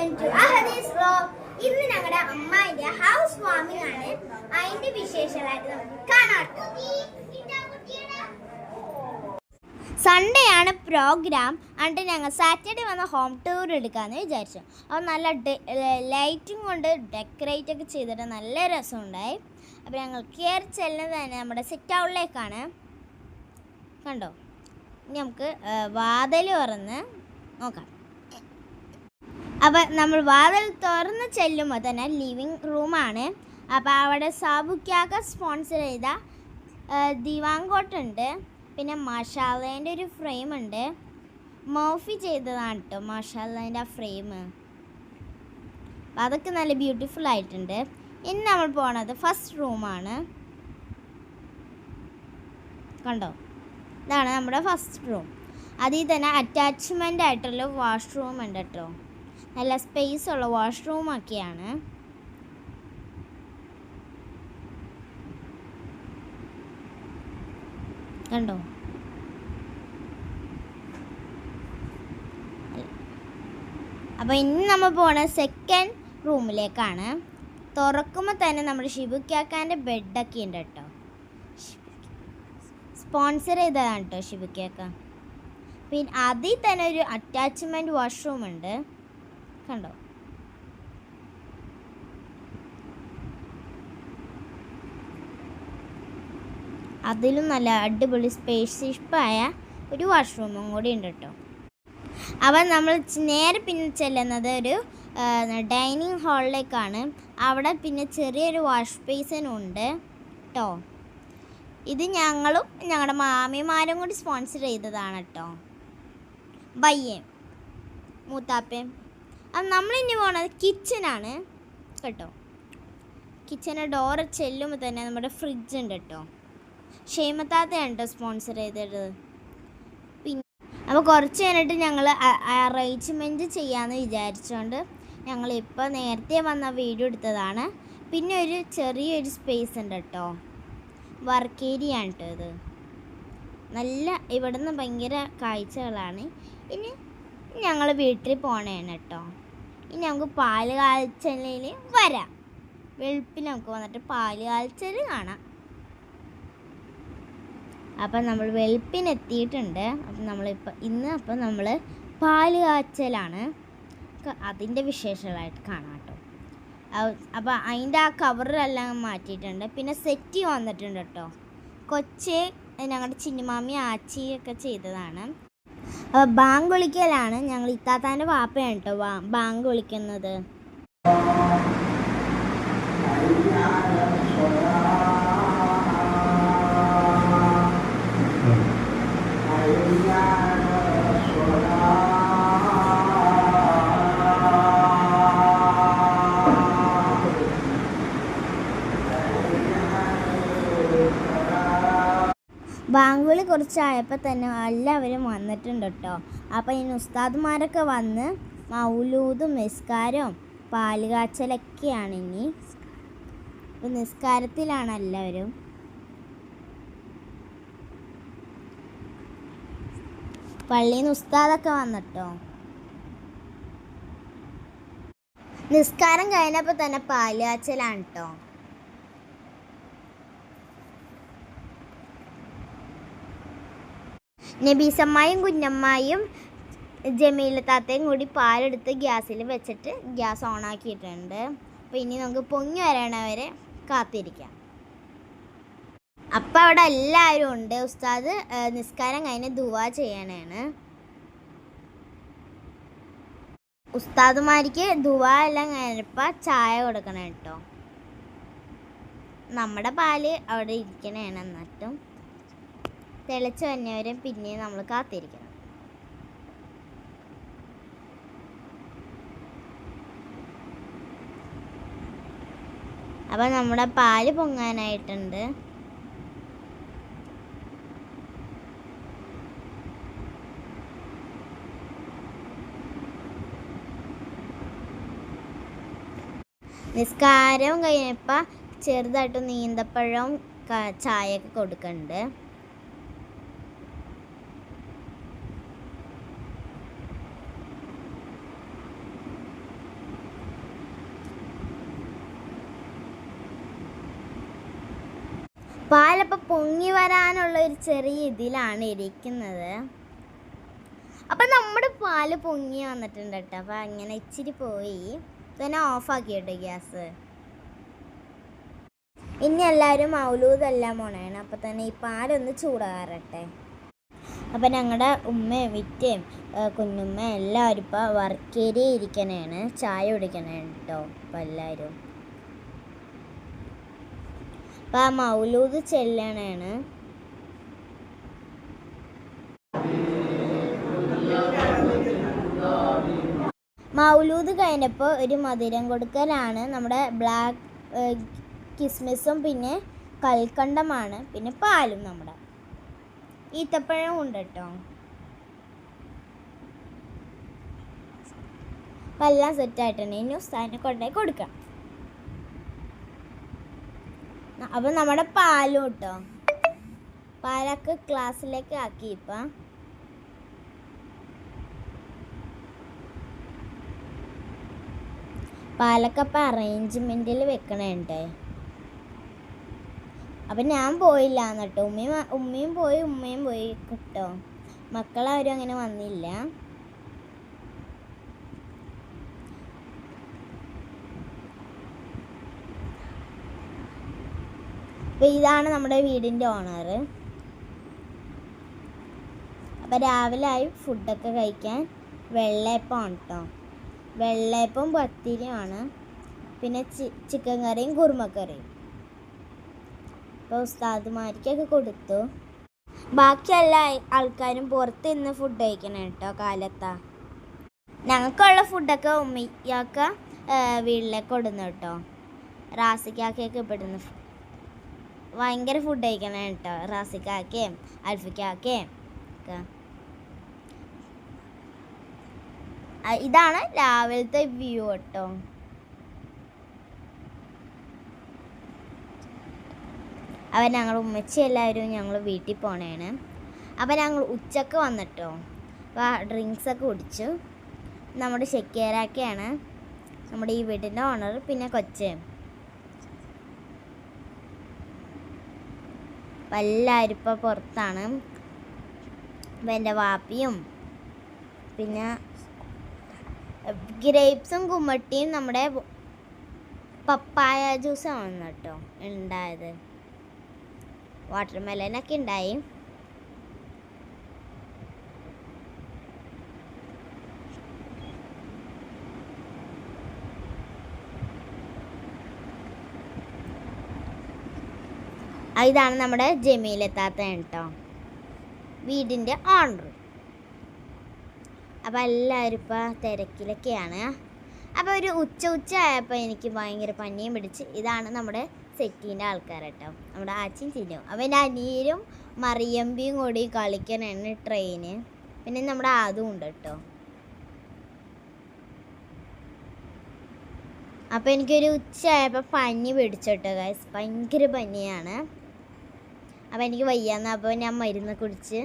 Welcome to അഹദീസ് vlog. ഇന്ന് ഞങ്ങളുടെ അമ്മായിന്റെ ഹൗസ് വാമിംഗ് ആണ്. അതിന്റെ വിശേഷമായിട്ട് നമുക്ക് കാണാം. സൺഡേ ആണ് പ്രോഗ്രാം. എന്നിട്ട് ഞങ്ങൾ സാറ്റർഡേ വന്ന ഹോം ടൂർ എടുക്കാമെന്ന് വിചാരിച്ചു. അപ്പോൾ നല്ല ലൈറ്റും കൊണ്ട് ഡെക്കറേറ്റ് ഒക്കെ ചെയ്തിട്ട് നല്ല രസമുണ്ടായി. അപ്പോൾ ഞങ്ങൾ കയറി ചെല്ലുന്നത് തന്നെ നമ്മുടെ സിറ്റ് ഔട്ടിലേക്കാണ്. കണ്ടോ, ഇനി നമുക്ക് വാതിൽ തുറന്ന് നോക്കാം. അപ്പോൾ നമ്മൾ വാതിൽ തുറന്ന് ചെല്ലുമ്പോൾ തന്നെ ലിവിങ് റൂമാണ്. അപ്പോൾ അവിടെ സാബുക്കാക്ക സ്പോൺസർ ചെയ്ത ദിവാങ്കോട്ടുണ്ട്. പിന്നെ മാഷാള്ളേൻ്റെ ഒരു ഫ്രെയിം ഉണ്ട്. മോഫി ചെയ്തതാണ് കേട്ടോ മാഷാള്ളേൻ്റെ ആ ഫ്രെയിം. അതൊക്കെ നല്ല ബ്യൂട്ടിഫുൾ ആയിട്ടുണ്ട്. ഇനി നമ്മൾ പോണത് ഫസ്റ്റ് റൂമാണ്. കണ്ടോ, ഇതാണ് നമ്മുടെ ഫസ്റ്റ് റൂം. അതിൽ തന്നെ അറ്റാച്ച്മെൻ്റ് ആയിട്ടുള്ള വാഷ്റൂം ഉണ്ട് കേട്ടോ. നല്ല സ്പേസ് ഉള്ള വാഷ്റൂമൊക്കെയാണ്. കണ്ടോ, അപ്പോൾ ഇനി നമ്മൾ പോണ സെക്കൻഡ് റൂമിലേക്കാണ്. തുറക്കുമ്പോൾ തന്നെ നമ്മുടെ ഷിബുക്കാക്കാൻ്റെ ബെഡൊക്കെ ഉണ്ട് കേട്ടോ. സ്പോൺസർ ചെയ്തതാണ് കേട്ടോ ഷിബുക്കാക്ക. പിന്നെ അതിൽ തന്നെ ഒരു അറ്റാച്ച്മെൻറ്റ് വാഷ്റൂം ഉണ്ട്. കണ്ടോ, അതിലും നല്ല അടിപൊളി സ്പേഷ്യപ്പായ ഒരു വാഷ്റൂമും കൂടി ഉണ്ട് കേട്ടോ. അപ്പം നമ്മൾ നേരെ പിന്നെ ചെല്ലുന്നത് ഒരു ഡൈനിങ് ഹാളിലേക്കാണ്. അവിടെ പിന്നെ ചെറിയൊരു വാഷ് ബേസിനും ഉണ്ട് കേട്ടോ. ഇത് ഞങ്ങളും ഞങ്ങളുടെ മാമിമാരും കൂടി സ്പോൺസർ ചെയ്തതാണ് കേട്ടോ. ബയ്യേം മൂത്താപ്പയും. അത് നമ്മളിനി പോണത് കിച്ചനാണ് കേട്ടോ. കിച്ചൻ്റെ ഡോറ് ചെല്ലുമ്പോൾ തന്നെ നമ്മുടെ ഫ്രിഡ്ജ് ഉണ്ട് കേട്ടോ. ക്ഷേമത്താത്തയാണ് കേട്ടോ സ്പോൺസർ ചെയ്തത്. പിന്നെ അപ്പോൾ കുറച്ച് കഴിഞ്ഞിട്ട് ഞങ്ങൾ അറേഞ്ച്മെൻറ്റ് ചെയ്യാമെന്ന് വിചാരിച്ചുകൊണ്ട് ഞങ്ങളിപ്പോൾ നേരത്തെ വന്ന വീഡിയോ എടുത്തതാണ്. പിന്നെ ഒരു ചെറിയൊരു സ്പേസ് ഉണ്ട് കേട്ടോ, വർക്ക് ഏരിയ ആണ് കേട്ടോ ഇത്. നല്ല ഇവിടെ നിന്ന് ഭയങ്കര കാഴ്ചകളാണ്. ഇനി ഞങ്ങൾ വീട്ടിൽ പോകണേണ് കേട്ടോ. ഇനി നമുക്ക് പാല് കാഴ്ചയിൽ വരാം. വെളുപ്പിൽ നമുക്ക് വന്നിട്ട് പാല് കാഴ്ചയിൽ കാണാം. അപ്പം നമ്മൾ വെളുപ്പിനെത്തിയിട്ടുണ്ട്. അപ്പം നമ്മളിപ്പോൾ നമ്മൾ പാല് കാച്ചലാണ്. അതിൻ്റെ വിശേഷമായിട്ട് കാണാം കേട്ടോ. അപ്പോൾ അതിൻ്റെ ആ കവറെല്ലാം മാറ്റിയിട്ടുണ്ട്. പിന്നെ സെറ്റ് വന്നിട്ടുണ്ട് കേട്ടോ. കൊച്ചി ഞങ്ങളുടെ ചിന്നുമാമി ആച്ചിയൊക്കെ ചെയ്തതാണ്. ബാങ്ക് വിളിക്കലാണ്. ഞങ്ങൾ ഇത്താത്താൻ്റെ വാപ്പയാണ് കേട്ടോ ബാങ്ക് വിളിക്കുന്നത്. ബാങ്കുകളി കുറച്ചായപ്പോൾ തന്നെ എല്ലാവരും വന്നിട്ടുണ്ട് കേട്ടോ. അപ്പോൾ ഇനി ഉസ്താദ്മാരൊക്കെ വന്ന് മൗലൂദും നിസ്കാരവും പാല് കാച്ചലൊക്കെയാണ്. ഇനി ഇപ്പം നിസ്കാരത്തിലാണ് എല്ലാവരും. പള്ളിയിൽ നിന്ന് ഉസ്താദൊക്കെ വന്നിട്ടോ. നിസ്കാരം കഴിഞ്ഞപ്പോൾ തന്നെ പാല് കാച്ചലാണ് കേട്ടോ. നബീസമ്മായും കുഞ്ഞമ്മായും ജമീല താത്തയും കൂടി പാലെടുത്ത് ഗ്യാസിൽ വെച്ചിട്ട് ഗ്യാസ് ഓണാക്കിയിട്ടുണ്ട്. അപ്പോൾ ഇനി നമുക്ക് പൊങ്ങി വരണവരെ കാത്തിരിക്കാം. അപ്പം അവിടെ എല്ലാവരും ഉണ്ട്. ഉസ്താദ് നിസ്കാരം കഴിഞ്ഞ് ദുആ ചെയ്യണേണ്. ഉസ്താദുമാർക്ക് ദുആ എല്ലാം കഴിഞ്ഞപ്പോൾ ചായ കൊടുക്കണം കേട്ടോ. നമ്മുടെ പാല് അവിടെ ഇരിക്കണേണ്. എന്നിട്ടും തിളച്ച് വന്നവരെ പിന്നെ നമ്മൾ കാത്തിരിക്കണം. അപ്പം നമ്മുടെ പാല് പൊങ്ങാനായിട്ടുണ്ട്. നിസ്കാരം കഴിഞ്ഞപ്പോൾ ചെറുതായിട്ട് നീന്തപ്പഴവും ചായയൊക്കെ കൊടുക്കുന്നുണ്ട്. പാലപ്പം പൊങ്ങി വരാനുള്ള ഒരു ചെറിയ ഇതിലാണ് ഇരിക്കുന്നത്. അപ്പം നമ്മുടെ പാല് പൊങ്ങി വന്നിട്ടുണ്ട് കേട്ടോ. അപ്പം അങ്ങനെ ഇച്ചിരി പോയി തന്നെ ഓഫാക്കി കേട്ടോ ഗ്യാസ്. ഇനി എല്ലാവരും മൗലൂദെല്ലാം ഉണയണം. അപ്പം തന്നെ ഈ പാലൊന്ന് ചൂടാറട്ടെ. അപ്പം ഞങ്ങളുടെ ഉമ്മയും വിറ്റയും കുഞ്ഞുമ്മയും എല്ലാവരും ഇപ്പോൾ വർക്കേരി ഇരിക്കണേണ്, ചായ കുടിക്കണേണ് കേട്ടോ. അപ്പം എല്ലാവരും അപ്പം ആ മൗലൂദ് ചെല്ലണേണ്. മൗലൂദ് കഴിഞ്ഞപ്പോൾ ഒരു മധുരം കൊടുക്കലാണ്. നമ്മുടെ ബ്ലാക്ക് കിസ്മിസും പിന്നെ കൽക്കണ്ടമാണ്, പിന്നെ പാലും നമ്മുടെ ഈത്തപ്പഴം ഉണ്ട് കേട്ടോ. അപ്പം എല്ലാം സെറ്റായിട്ടുണ്ട്. ഇനി ഉസ്താദിനെ കൊണ്ടുപോയി കൊടുക്കാം. അപ്പം നമ്മുടെ പാലും കേട്ടോ, പാലൊക്കെ ഗ്ലാസ്സിലേക്ക് ആക്കി. ഇപ്പം പാലൊക്കെ അപ്പം അറേഞ്ച്മെൻറ്റിൽ വെക്കണുണ്ട്. അപ്പം ഞാൻ പോയില്ല എന്നിട്ടോ. ഉമ്മയും പോയി കേട്ടോ. മക്കളാരും അങ്ങനെ വന്നില്ല. അപ്പം ഇതാണ് നമ്മുടെ വീടിൻ്റെ ഓണർ. അപ്പം രാവിലെ ആയി ഫുഡൊക്കെ കഴിക്കാൻ വെള്ളയപ്പമാണ് കേട്ടോ. വെള്ളയപ്പം പത്തിരിയാണ്, പിന്നെ ചിക്കൻ കറിയും കുറുമക്കറിയും. അപ്പോൾ ഉസ്താദുമാർക്കൊക്കെ കൊടുത്തു. ബാക്കി എല്ലാ ആൾക്കാരും പുറത്ത് നിന്ന് ഫുഡ് കഴിക്കണം കേട്ടോ കാലത്താ. ഞങ്ങൾക്കുള്ള ഫുഡൊക്കെ ഉമ്മയ്ക്കൊക്കെ വീട്ടിലേക്ക് കൊടുന്നു കേട്ടോ. റാസിക്കാക്കയൊക്കെ ഇവിടുന്ന് ഭയങ്കര ഫുഡ് കഴിക്കണം കേട്ടോ. റാസിക്കാക്കയും അൽഫിക്കാക്കയും ഒക്കെ. ഇതാണ് രാവിലത്തെ വ്യൂ കേട്ടോ. അപ്പം ഞങ്ങൾ ഉമ്മച്ചി എല്ലാവരും ഞങ്ങൾ വീട്ടിൽ പോണേണ്. അപ്പം ഞങ്ങൾ ഉച്ചക്ക് വന്നിട്ടോ. അപ്പോൾ ഡ്രിങ്ക്സൊക്കെ കുടിച്ചു. നമ്മുടെ ഷെക്കേരാക്കയാണ് നമ്മുടെ ഈ വീടിൻ്റെ ഓണർ, പിന്നെ കൊച്ച്. അപ്പം എല്ലാവരും ഇപ്പോൾ പുറത്താണ്. അപ്പം എൻ്റെ വാപ്പിയും പിന്നെ ഗ്രേപ്സും കുമ്മട്ടിയും നമ്മുടെ പപ്പായ ജ്യൂസാണ് കേട്ടോ ഉണ്ടായത്. വാട്ടർ മെലനൊക്കെ ഉണ്ടായി. ഇതാണ് നമ്മുടെ ജമീലത്താത്ത കേട്ടോ, വീടിൻ്റെ ഓണർ. അപ്പോൾ എല്ലാവരും ഇപ്പോൾ തിരക്കിലൊക്കെയാണ്. അപ്പോൾ ഒരു ഉച്ച ആയപ്പോൾ എനിക്ക് ഭയങ്കര പനിയും പിടിച്ച്. ഇതാണ് നമ്മുടെ സെറ്റീൻ്റെ ആൾക്കാർ കേട്ടോ, നമ്മുടെ ആച്ചിയും ചിന്നും. അപ്പോൾ എൻ്റെ അനിയരും മറിയമ്പിയും കൂടി കളിക്കാനാണ് ട്രെയിന്. പിന്നെ നമ്മുടെ അതും ഉണ്ട് കേട്ടോ. അപ്പോൾ എനിക്കൊരു ഉച്ചയായപ്പോൾ പനി പിടിച്ചോട്ടോ ഗൈസ്, ഭയങ്കര പനിയാണ്. അപ്പോൾ എനിക്ക് വയ്യാന്ന്, അപ്പോൾ ഞാൻ മരുന്ന് കുടിച്ച്.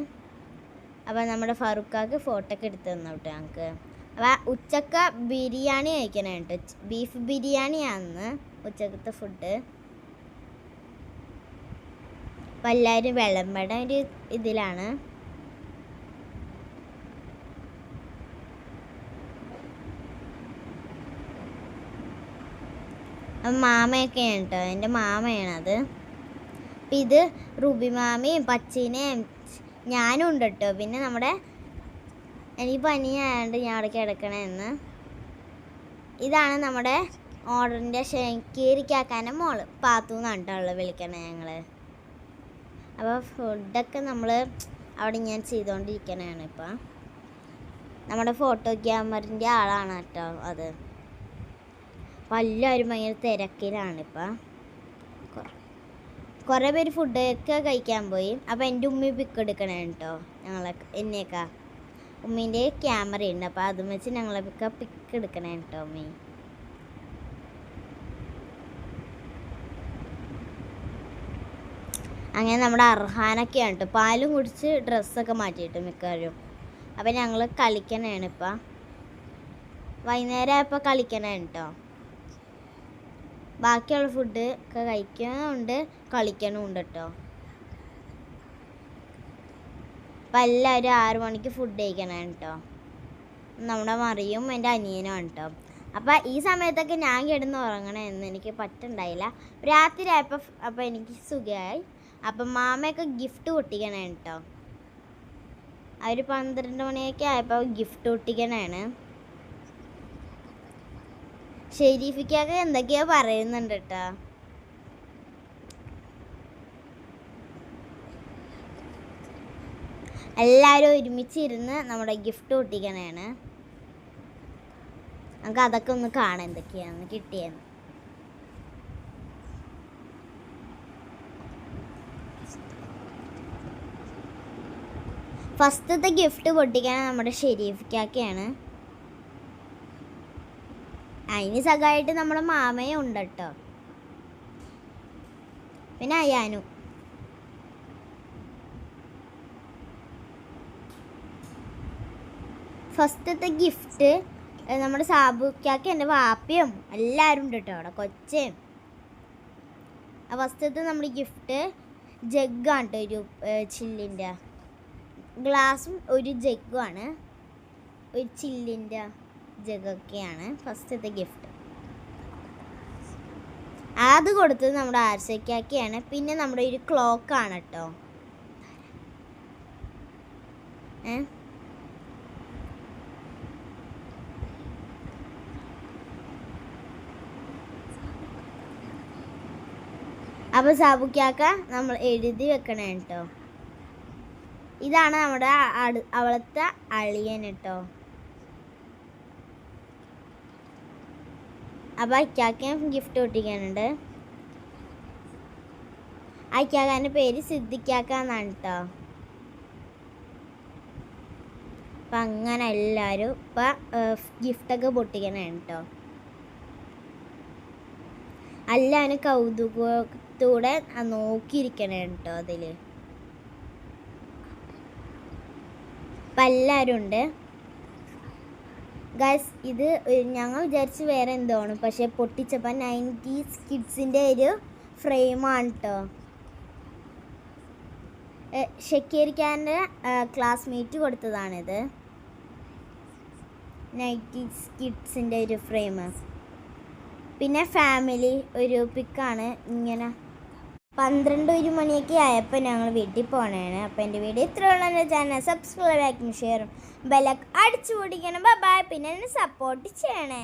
അപ്പോൾ നമ്മുടെ ഫാറൂഖാക്ക് ഫോട്ടോ ഒക്കെ എടുത്ത് തന്നു കേട്ടോ ഞങ്ങൾക്ക്. അപ്പോൾ ഉച്ചക്ക ബിരിയാണി കഴിക്കണം കേട്ടോ, ബീഫ് ബിരിയാണിയാണെന്ന് ഉച്ചക്കത്തെ ഫുഡ്. അപ്പോൾ എല്ലാവരും വിളമ്പട ഒരു ഇതിലാണ്. മാമയൊക്കെയാണ് കേട്ടോ, എൻ്റെ മാമയാണത്. അപ്പം ഇത് റുബി മാമയും പച്ചീനയും ഞാനും ഉണ്ട് കേട്ടോ. പിന്നെ നമ്മുടെ എനിക്ക് പനിയായതുകൊണ്ട് ഞാൻ അവിടെ കിടക്കണമെന്ന്. ഇതാണ് നമ്മുടെ ഓർഡറിൻ്റെ ഷെക്കീരിക്കാക്കാൻ്റെ മോള്, പാത്തു എന്നാണ് കേട്ടോ വിളിക്കണേ ഞങ്ങൾ. അപ്പോൾ ഫുഡൊക്കെ നമ്മൾ അവിടെ ഞാൻ ചെയ്തുകൊണ്ടിരിക്കണതാണ് ഇപ്പം. നമ്മുടെ ഫോട്ടോ ക്യാമറിൻ്റെ ആളാണ് കേട്ടോ അത്. അപ്പോൾ എല്ലാവരും ഭയങ്കര തിരക്കിലാണിപ്പം. കുറേ പേര് ഫുഡൊക്കെ കഴിക്കാൻ പോയി. അപ്പോൾ എൻ്റെ ഉമ്മി പിക്ക് എടുക്കണേ കേട്ടോ എന്നെയൊക്കെ. ഉമ്മീൻ്റെ ക്യാമറ ഉണ്ട്, അപ്പോൾ അതും വെച്ച് ഞങ്ങളൊക്കെ പിക്ക് എടുക്കണേ കേട്ടോ ഉമ്മി. അങ്ങനെ നമ്മുടെ അർഹാനൊക്കെയാണ് കേട്ടോ, പാലും കുടിച്ച് ഡ്രസ്സൊക്കെ മാറ്റിയിട്ട് മിക്കവരും. അപ്പം ഞങ്ങൾ കളിക്കണേണ് ഇപ്പം. വൈകുന്നേരം ആയപ്പോൾ കളിക്കണേ കേട്ടോ. ബാക്കിയുള്ള ഫുഡ് ഒക്കെ കഴിക്കണമുണ്ട് കളിക്കണമുണ്ട് കേട്ടോ. അപ്പം എല്ലാവരും 6 മണിക്ക് ഫുഡ് കഴിക്കണം കേട്ടോ. നമ്മുടെ മറിയും എൻ്റെ അനിയനുമാണ് കേട്ടോ. അപ്പം ഈ സമയത്തൊക്കെ ഞാൻ കിടന്ന് ഉറങ്ങണമെന്ന് എനിക്ക് പറ്റുണ്ടായില്ല. രാത്രി ആയപ്പോൾ അപ്പം എനിക്ക് സുഖമായി. അപ്പം മാമയൊക്കെ ഗിഫ്റ്റ് പൊട്ടിക്കണേ കേട്ടോ. അവർ 12 മണിയൊക്കെ ആയപ്പോൾ ഗിഫ്റ്റ് പൊട്ടിക്കണേണ്. ഷെരീഫിക്കൊക്കെ എന്തൊക്കെയോ പറയുന്നുണ്ട് കേട്ടോ. എല്ലാവരും ഒരുമിച്ചിരുന്ന് നമ്മുടെ ഗിഫ്റ്റ് പൊട്ടിക്കണേണ്. നമുക്ക് അതൊക്കെ ഒന്ന് കാണാം എന്തൊക്കെയാണെന്ന് കിട്ടിയെന്ന്. ഫസ്റ്റത്തെ ഗിഫ്റ്റ് പൊട്ടിക്കാൻ നമ്മുടെ ഷെരീഫിക്കൊക്കെയാണ്. അതിന് സഹായിട്ട് നമ്മുടെ മാമയും ഉണ്ട് കേട്ടോ. പിന്നെ അയ്യാനും. ഫസ്റ്റത്തെ ഗിഫ്റ്റ് നമ്മുടെ സാബുക്കാക്ക് എൻ്റെ വാപ്പയും എല്ലാവരും ഉണ്ട് കേട്ടോ. അവിടെ കൊച്ചയും. ഫസ്റ്റത്തെ നമ്മുടെ ഗിഫ്റ്റ് ജഗ്ഗാണ് കേട്ടോ. ഒരു ചില്ലിൻ്റെ ഗ്ലാസും ഒരു ജഗ്ഗുമാണ്. ഒരു ചില്ലിൻ്റെ ജഗ്ഗൊക്കെയാണ് ഫസ്റ്റത്തെ ഗിഫ്റ്റ്. അത് കൊടുത്തത് നമ്മുടെ ആർസയ്ക്കൊക്കെയാണ്. പിന്നെ നമ്മുടെ ഒരു ക്ലോക്കാണ് കേട്ടോ. അപ്പോൾ സാബുക്കാക്ക നമ്മൾ എഴുതി വെക്കണേ കേട്ടോ. ഇതാണ് നമ്മുടെ അവളത്തെ അളിയൻ കേട്ടോ. അപ്പോൾ അയ്ക്കാക്കയും ഗിഫ്റ്റ് പൊട്ടിക്കാനുണ്ട്. അയ്ക്കാക്കാൻ്റെ പേര് സിദ്ദിഖാക്ക എന്നാണ് കേട്ടോ. അപ്പം അങ്ങനെ എല്ലാവരും ഇപ്പം ഗിഫ്റ്റൊക്കെ പൊട്ടിക്കണേ കേട്ടോ. എല്ലാവരും കൗതുകത്തോടെ നോക്കിയിരിക്കണേ കേട്ടോ അതിൽ. അപ്പം എല്ലാവരും ഉണ്ട് ഗൈസ്. ഇത് ഞങ്ങൾ വിചാരിച്ച് വേറെ എന്തോണ്, പക്ഷേ പൊട്ടിച്ചപ്പോൾ 90s കിഡ്സിൻ്റെ ഒരു ഫ്രെയിമാണ് കേട്ടോ. ഷക്കീർഖാൻ്റെ ക്ലാസ്മേറ്റ് കൊടുത്തതാണിത്. 90s കിഡ്സിൻ്റെ ഒരു ഫ്രെയിം. പിന്നെ ഫാമിലി ഒരു പിക്കാണ്. ഇങ്ങനെ 12-1 മണിയൊക്കെ ആയപ്പോൾ ഞങ്ങൾ വീട്ടിൽ പോകണേണ്. അപ്പോൾ എൻ്റെ വീഡിയോ ഇത്രയുള്ള എൻ്റെ ചാനൽ സബ്സ്ക്രൈബ് ആക്കും, ഷെയറും ബെല്ലൊക്കെ അടിച്ചു പൊടിക്കണം. ബൈ. പിന്നെ എന്നെ സപ്പോർട്ട് ചെയ്യണേ.